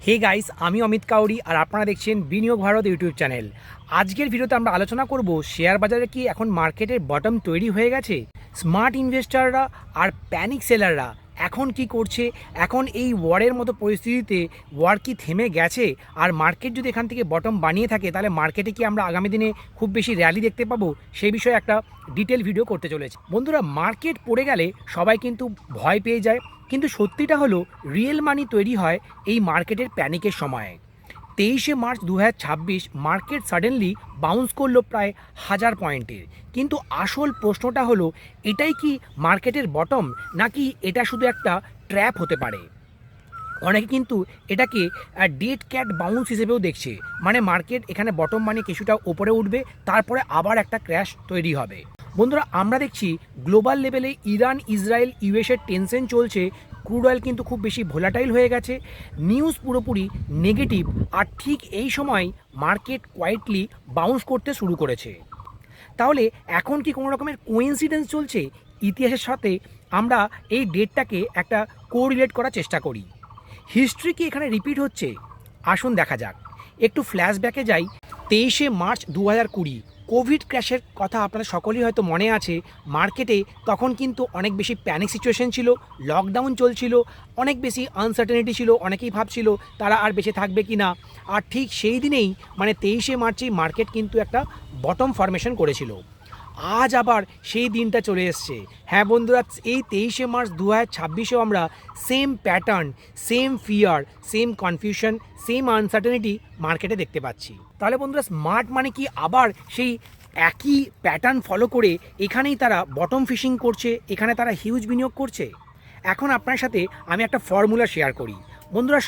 Hey guys, আমি অমিত কাউরি আর আপনারা দেখছেন বিনিয়োগ ভারত ইউটিউব চ্যানেল। আজকের ভিডিওতে আমরা আলোচনা করব শেয়ার বাজারে কি এখন মার্কেটের বটম তৈরি হয়ে গেছে, স্মার্ট ইনভেস্টাররা আর প্যানিক সেলাররা এখন কি করছে, এখন এই ওয়ারের মতো পরিস্থিতিতে ওয়ার কি থেমে গেছে, আর মার্কেট যদি এখান থেকে বটম বানিয়ে থাকে তাহলে মার্কেটে কি আমরা আগামী দিনে খুব বেশি র্যালি দেখতে পাবো, সেই বিষয়ে একটা ডিটেল ভিডিও করতে চলেছে। বন্ধুরা, মার্কেট পড়ে গেলে সবাই কিন্তু ভয় পেয়ে যায়, কিন্তু সত্যিটা হলো রিয়েল মানি তৈরি হয় এই মার্কেটের প্যানিকের সময়ে। 23শে মার্চ 2026 মার্কেট সাডেনলি বাউন্স করলো প্রায় 1000 পয়েন্টের, কিন্তু আসল প্রশ্নটা হলো এটাই কি মার্কেটের বটম, নাকি এটা শুধু একটা ট্র্যাপ হতে পারে। অনেকে কিন্তু এটাকে ডেড ক্যাট বাউন্স হিসেবেও দেখছে, মানে মার্কেট এখানে বটম মানে কিছুটা ওপরে উঠবে, তারপরে আবার একটা ক্র্যাশ তৈরি হবে। বন্ধুরা, আমরা দেখছি গ্লোবাল লেভেলে ইরান, ইসরায়েল, ইউএসের টেনশন চলছে, ক্রুড অয়েল কিন্তু খুব বেশি ভোলাটাইল হয়ে গেছে, নিউজ পুরোপুরি নেগেটিভ, আর ঠিক এই সময় মার্কেট কোয়াইটলি বাউন্স করতে শুরু করেছে। তাহলে এখন কি কোনো রকমের কোইন্সিডেন্স চলছে ইতিহাসের সাথে? আমরা এই ডেটটাকে একটা কোরিলেট করার চেষ্টা করি। হিস্ট্রি কি এখানে রিপিট হচ্ছে? আসুন দেখা যাক। একটু ফ্ল্যাশব্যাকে যাই। 23শে মার্চ 2020 কোভিড ক্র্যাশের কথা আপনাদের সকলেই হয়তো মনে আছে। মার্কেটে তখন কিন্তু অনেক বেশি প্যানিক সিচুয়েশন ছিল, লকডাউন চলছিল, অনেক বেশি আনসার্টেনিটি ছিল, অনেকেই ভাবছিল তারা আর বেঁচে থাকবে কি না। আর ঠিক সেই দিনেই মানে 23শে মার্চেই মার্কেট কিন্তু একটা বটম ফরমেশন করেছিল। আজ আবার সেই দিনটা চলে এসছে। হ্যাঁ বন্ধুরা, এই 23শে মার্চ 2026-এও আমরা same pattern, same fear, same confusion, same uncertainty মার্কেটে দেখতে পাচ্ছি। তাহলে বন্ধুরা, স্মার্ট মানে কি আবার সেই একই প্যাটার্ন ফলো করে এখানেই তারা বটম ফিশিং করছে, এখানে তারা হিউজ বিনিয়োগ করছে? এখন আপনার সাথে আমি একটা ফর্মুলা শেয়ার করি। বন্ধুরা,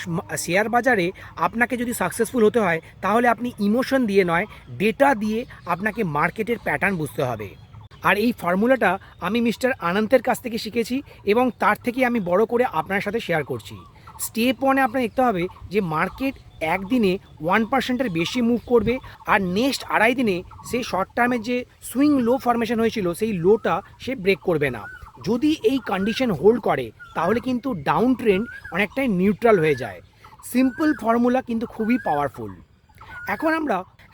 শেয়ার বাজারে আপনাকে যদি সাকসেসফুল হতে হয় তাহলে আপনি ইমোশন দিয়ে নয়, ডেটা দিয়ে আপনাকে মার্কেটের প্যাটার্ন বুঝতে হবে। আর এই ফর্মুলাটা আমি মিস্টার আনন্তের কাছ থেকে শিখেছি এবং তার থেকে আমি বড় করে আপনার সাথে শেয়ার করছি। স্টেপ 1-এ আপনার দেখতে হবে যে মার্কেট একদিনে 1%-এর বেশি মুভ করবে, আর নেক্সট আড়াই দিনে সেই শর্ট টার্মের যে সুইং লো ফরমেশন হয়েছিল সেই লোটা সে ব্রেক করবে না। যদি এই কন্ডিশন হোল্ড করে তাহলে কিন্তু ডাউন ট্রেন্ড অনেকটাই নিউট্রাল হয়ে যায়। সিম্পল ফর্মুলা কিন্তু খুবই পাওয়ারফুল।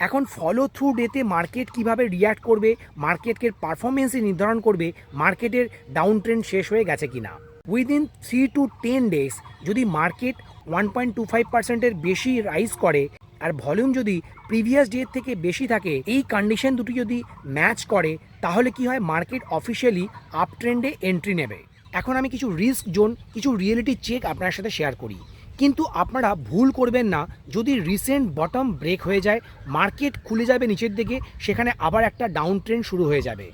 এখন ফলো থ্রু ডেতে মার্কেট কিভাবে রিয়্যাক্ট করবে, মার্কেটের পারফরমেন্সই নির্ধারণ করবে মার্কেটের ডাউন ট্রেন্ড শেষ হয়ে গেছে কিনা। উইদিন 3 to 10 ডেজ যদি মার্কেট 1.25%-এর বেশি রাইজ করে আর ভলিউম যদি প্রিভিয়াস ডে থেকে বেশি থাকে, এই কন্ডিশন দুটি যদি ম্যাচ করে তাহলে কি হয়, মার্কেট অফিসিয়ালি আপ ট্রেন্ডে এন্ট্রি নেবে। এখন আমি কিছু রিস্ক জোন, কিছু রিয়েলিটি চেক আপনার সাথে শেয়ার করি, কিন্তু আপনারা ভুল করবেন না। যদি রিসেন্ট বটম ব্রেক হয়ে যায়, মার্কেট খুলে যাবে নিচের দিকে, সেখানে আবার একটা ডাউন ট্রেন্ড শুরু হয়ে যাবে।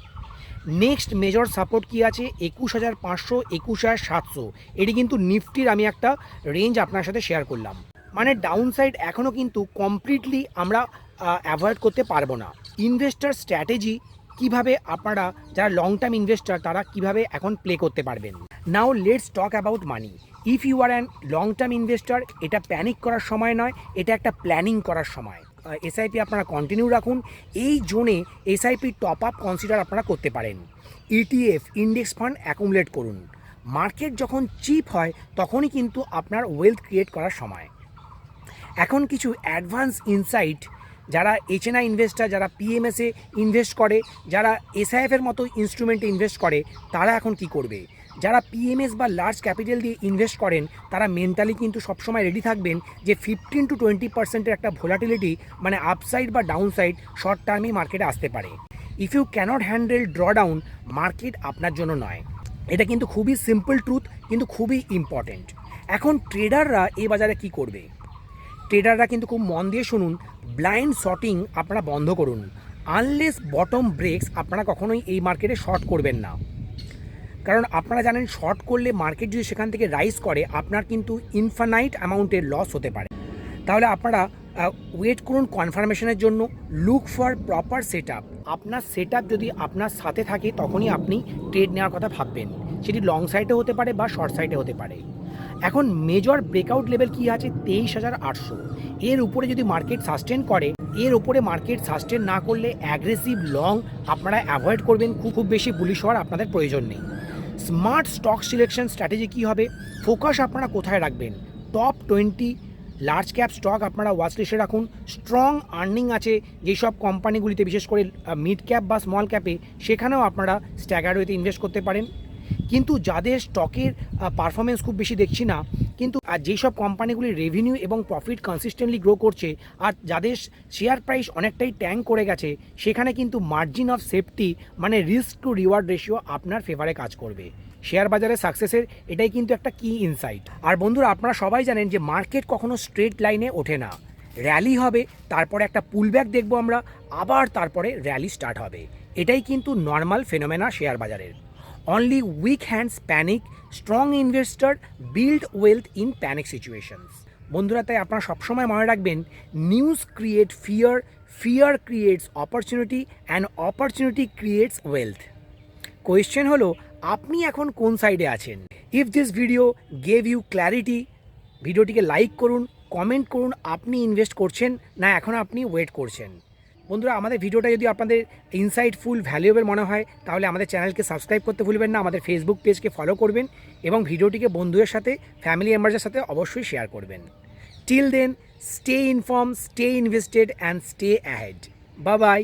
নেক্সট মেজর সাপোর্ট কি আছে 21,500, 21,700। এটি কিন্তু নিফটির আমি একটা রেঞ্জ আপনার সাথে শেয়ার করলাম। মানে ডাউন সাইড এখনও কিন্তু কমপ্লিটলি আমরা অ্যাভয়েড করতে পারবো না। ইনভেস্টার স্ট্র্যাটেজি কিভাবে আপনারা যারা লং টার্ম ইনভেস্টার তারা কিভাবে এখন প্লে করতে পারবেন। Now let's talk about money. If you are an long term investor, এটা প্যানিক করার সময় নয়, এটা একটা প্ল্যানিং করার সময়। এসআইপি আপনারা কন্টিনিউ রাখুন। এই জোনে এসআইপি টপ আপ কনসিডার আপনারা করতে পারেন। ইটিএফ, ইন্ডেক্স ফান্ড অ্যাকুমুলেট করুন। মার্কেট যখন চিপ হয় তখনই কিন্তু আপনার ওয়েলথ ক্রিয়েট করার সময়। এখন কিছু অ্যাডভান্স ইনসাইট, যারা এইচএনআই ইনভেস্টার, যারা পিএমএসে ইনভেস্ট করে, যারা এসআইএফের মতো ইনস্ট্রুমেন্টে ইনভেস্ট করে, তারা এখন কি করবে। যারা পিএমএস বা লার্জ ক্যাপিটাল দিয়ে ইনভেস্ট করেন তারা মেন্টালি কিন্তু সবসময় রেডি থাকবেন যে 15 to 20%-এর একটা ভোলাটিলিটি, মানে আপসাইড বা ডাউন সাইড শর্ট টার্মেই মার্কেটে আসতে পারে। If you cannot handle drawdown, market আপনার জন্য নয়। এটা কিন্তু খুবই সিম্পল ট্রুথ, কিন্তু খুবই ইম্পর্টেন্ট। এখন ট্রেডাররা এই বাজারে কি করবে? ট্রেডাররা কিন্তু খুব মন দিয়ে শুনুন, ব্লাইন্ড শর্টিং আপনারা বন্ধ করুন। আনলেস বটম ব্রেকস আপনারা কখনোই এই মার্কেটে শর্ট করবেন না, কারণ আপনারা জানেন শর্ট করলে মার্কেট যদি সেখান থেকে রাইজ করে আপনার কিন্তু ইনফানাইট অ্যামাউন্টের লস হতে পারে। তাহলে আপনারা ওয়েট করুন কনফার্মেশনের জন্য। Look for proper set up. আপনার সেট আপ যদি আপনার সাথে থাকে তখনই আপনি ট্রেড নেওয়ার কথা ভাববেন, সেটি লং সাইডে হতে পারে বা শর্ট সাইডে হতে পারে। এখন মেজর ব্রেকআউট লেভেল কি আছে 23,800। এর উপরে যদি মার্কেট সাস্টেন করে, এর উপরে মার্কেট সাস্টেন না করলে অ্যাগ্রেসিভ লং আপনারা অ্যাভয়েড করবেন। খুব বেশি বুলিশ হওয়ার আপনাদের প্রয়োজন নেই। স্মার্ট স্টক সিলেকশন স্ট্র্যাটেজি কী হবে? ফোকাস আপনারা কোথায় রাখবেন? টপ 20 লার্জ ক্যাপ স্টক আপনারা ওয়াচ লিস্টে রাখুন। স্ট্রং আর্নিং আছে যেসব কোম্পানিগুলিতে, বিশেষ করে মিড ক্যাপ বা স্মল ক্যাপে, সেখানেও আপনারা স্ট্যাগার্ড ওয়েতে ইনভেস্ট করতে পারেন। কিন্তু যাদের স্টকের পারফরমেন্স খুব বেশি দেখছি না, কিন্তু আর যেসব কোম্পানিগুলির রেভিনিউ এবং প্রফিট কনসিস্টেন্টলি গ্রো করছে আর যাদের শেয়ার প্রাইস অনেকটাই ট্যাঙ্ক করে গেছে, সেখানে কিন্তু মার্জিন অফ সেফটি মানে রিস্ক টু রিওয়ার্ড রেশিও আপনার ফেভারে কাজ করবে। শেয়ার বাজারে সাকসেসের এটাই কিন্তু একটা কি ইনসাইট। আর বন্ধুরা, আপনারা সবাই জানেন যে মার্কেট কখনো স্ট্রেট লাইনে ওঠে না, র্যালি হবে, তারপরে একটা পুলব্যাক দেখবো আমরা, আবার তারপরে র্যালি স্টার্ট হবে। এটাই কিন্তু নর্মাল ফেনোমেনা শেয়ার বাজারের। Only weak hands panic, strong investor build wealth in panic situations. বন্ধুরা, তাই আপনারা সবসময় মনে রাখবেন, news create fear, fear creates opportunity and opportunity creates wealth. Question হলো, আপনি এখন কোন সাইডে আছেন? If this video gave you clarity, ভিডিওটিকে লাইক করুন, কমেন্ট করুন আপনি ইনভেস্ট করছেন না এখন আপনি ওয়েট করছেন। বন্ধুরা, আমাদের ভিডিওটা যদি আপনাদের ইনসাইটফুল, ভ্যালুয়েবল মনে হয় তাহলে আমাদের চ্যানেলকে সাবস্ক্রাইব করতে ভুলবেন না, আমাদের ফেসবুক পেজকে ফলো করবেন এবং ভিডিওটিকে বন্ধুদের সাথে, ফ্যামিলি মেম্বারদের সাথে অবশ্যই শেয়ার করবেন। Till then, stay inform, stay invested and stay ahead. Bye by.